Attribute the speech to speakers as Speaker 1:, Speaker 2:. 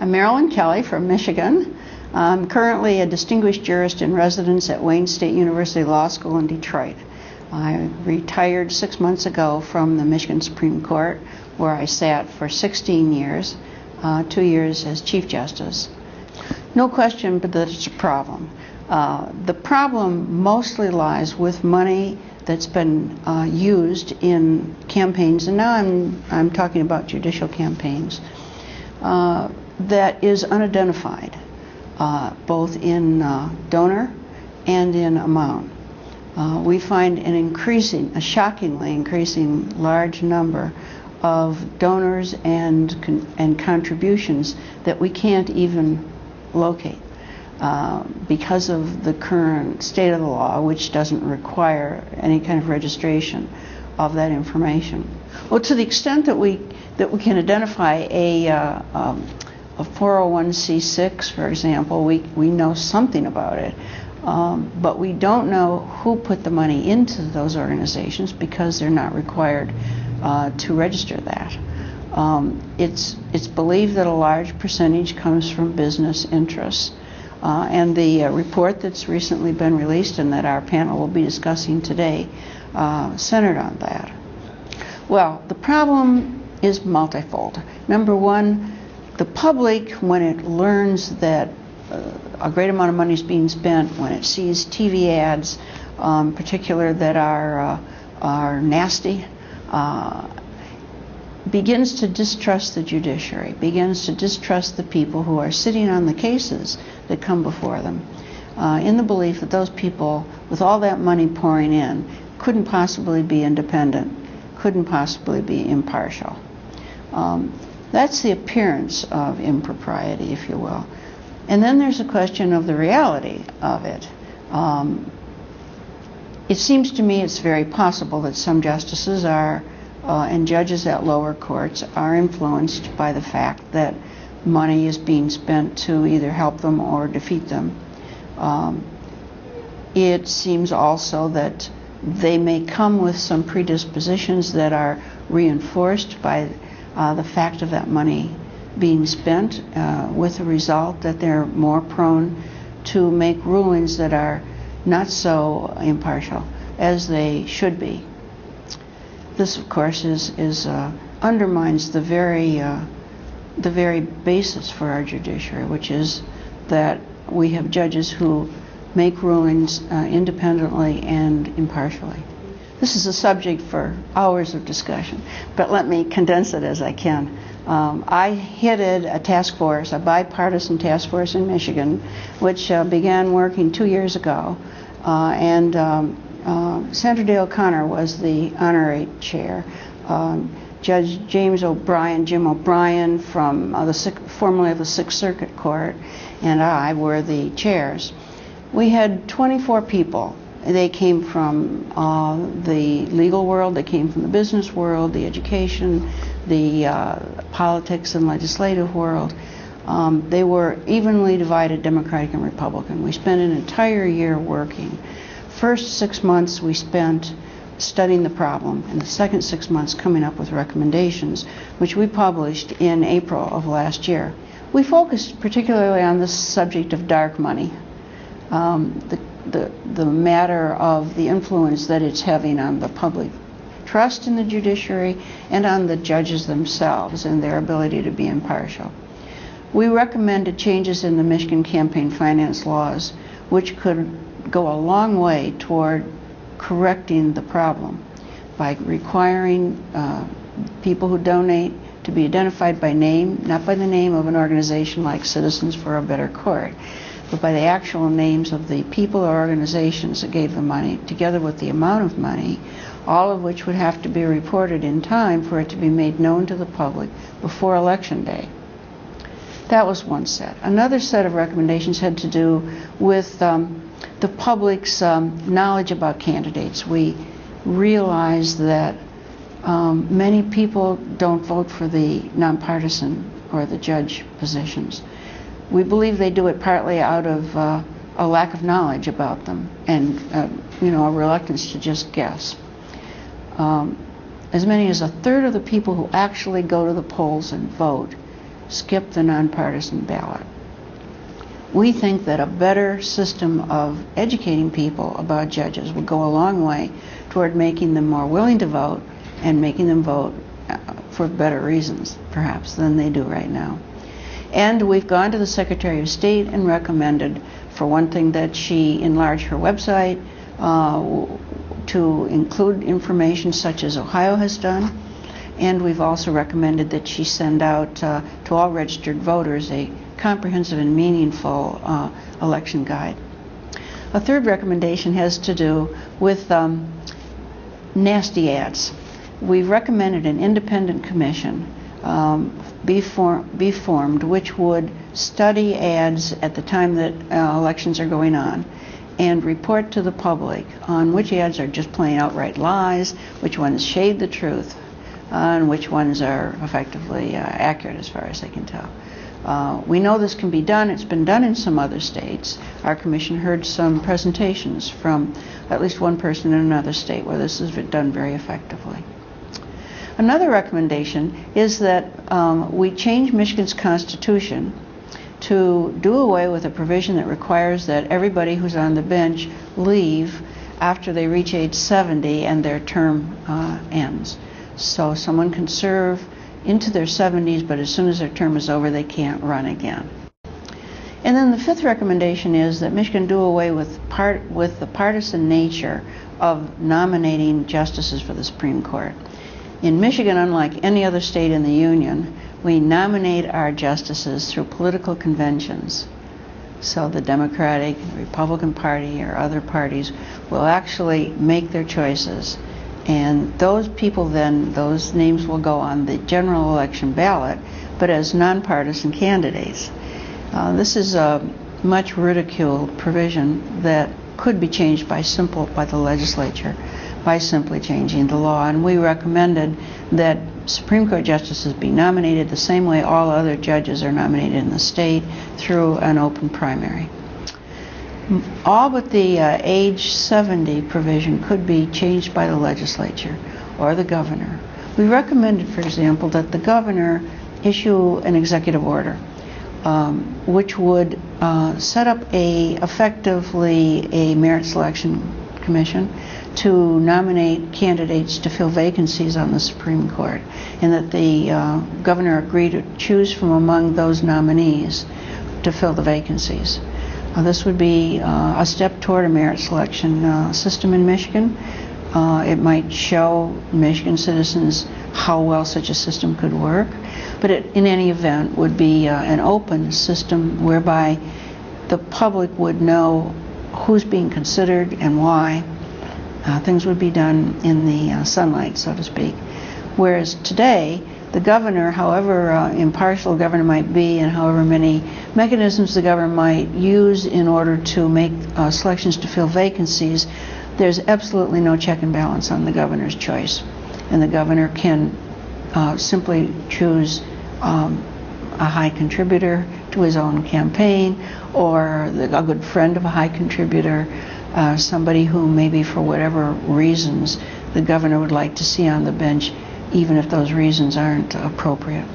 Speaker 1: I'm Marilyn Kelly from Michigan. I'm currently a distinguished jurist in residence at Wayne State University Law School in Detroit. I retired 6 months ago from the Michigan Supreme Court, where I sat for 16 years, 2 years as Chief Justice. No question but that it's a problem. The problem mostly lies with money that's been used in campaigns, and now I'm talking about judicial campaigns, that is unidentified, both in donor and in amount. We find a shockingly increasing large number of donors and contributions that we can't even locate because of the current state of the law, which doesn't require any kind of registration of that information. Well, to the extent that we can identify a 401c6, for example, we know something about it, but we don't know who put the money into those organizations because they're not required to register that. It's believed that a large percentage comes from business interests, and the report that's recently been released and that our panel will be discussing today centered on that. Well, the problem is multifold. Number one, the public, when it learns that a great amount of money is being spent, when it sees TV ads, in particular, that are nasty, begins to distrust the judiciary, begins to distrust the people who are sitting on the cases that come before them, in the belief that those people, with all that money pouring in, couldn't possibly be independent, couldn't possibly be impartial. That's the appearance of impropriety, if you will. And then there's a question of the reality of it. It seems to me it's very possible that some justices are, and judges at lower courts, are influenced by the fact that money is being spent to either help them or defeat them. It seems also that they may come with some predispositions that are reinforced by the fact of that money being spent, with the result that they're more prone to make rulings that are not so impartial as they should be. This, of course, undermines the very basis for our judiciary, which is that we have judges who make rulings independently and impartially. This is a subject for hours of discussion, but let me condense it as I can. I headed a task force, a bipartisan task force in Michigan, which began working 2 years ago, and Sandra Day O'Connor was the honorary chair. Judge Jim O'Brien, from formerly of the Sixth Circuit Court, and I were the chairs. We had 24 people. They came from the legal world, they came from the business world, the education, the politics and legislative world. They were evenly divided, Democratic and Republican. We spent an entire year working. First 6 months we spent studying the problem, and the second 6 months coming up with recommendations, which we published in April of last year. We focused particularly on the subject of dark money, the matter of the influence that it's having on the public trust in the judiciary and on the judges themselves and their ability to be impartial. We recommended changes in the Michigan campaign finance laws, which could go a long way toward correcting the problem by requiring people who donate to be identified by name, not by the name of an organization like Citizens for a Better Court, but by the actual names of the people or organizations that gave the money, together with the amount of money, all of which would have to be reported in time for it to be made known to the public before Election Day. That was one set. Another set of recommendations had to do with the public's knowledge about candidates. We realized that many people don't vote for the nonpartisan or the judge positions. We believe they do it partly out of a lack of knowledge about them and a reluctance to just guess. As many as a third of the people who actually go to the polls and vote skip the nonpartisan ballot. We think that a better system of educating people about judges would go a long way toward making them more willing to vote and making them vote for better reasons, perhaps, than they do right now. And we've gone to the Secretary of State and recommended, for one thing, that she enlarge her website to include information such as Ohio has done. And we've also recommended that she send out to all registered voters a comprehensive and meaningful election guide. A third recommendation has to do with nasty ads. We've recommended an independent commission be formed which would study ads at the time that elections are going on and report to the public on which ads are just plain outright lies, which ones shade the truth, and which ones are effectively accurate as far as they can tell. We know this can be done. It's been done in some other states. Our commission heard some presentations from at least one person in another state where this is done very effectively. Another recommendation is that we change Michigan's Constitution to do away with a provision that requires that everybody who's on the bench leave after they reach age 70 and their term ends. So someone can serve into their 70s, but as soon as their term is over, they can't run again. And then the fifth recommendation is that Michigan do away with the partisan nature of nominating justices for the Supreme Court. In Michigan, unlike any other state in the Union, we nominate our justices through political conventions. So the Democratic, Republican Party, or other parties will actually make their choices. And those people then, those names will go on the general election ballot, but as nonpartisan candidates. This is a much ridiculed provision that could be changed by the legislature by simply changing the law. And we recommended that Supreme Court justices be nominated the same way all other judges are nominated in the state, through an open primary. All but the age 70 provision could be changed by the legislature or the governor. We recommended, for example, that the governor issue an executive order which would set up effectively a merit selection commission to nominate candidates to fill vacancies on the Supreme Court, and that the governor agreed to choose from among those nominees to fill the vacancies. This would be a step toward a merit selection system in Michigan. It might show Michigan citizens how well such a system could work, but it, in any event, would be an open system whereby the public would know who's being considered and why. Things would be done in the sunlight, so to speak. Whereas today, the governor, however impartial the governor might be and however many mechanisms the governor might use in order to make selections to fill vacancies, there's absolutely no check and balance on the governor's choice. And the governor can simply choose a high contributor to his own campaign, or a good friend of a high contributor, somebody who maybe for whatever reasons the governor would like to see on the bench, even if those reasons aren't appropriate.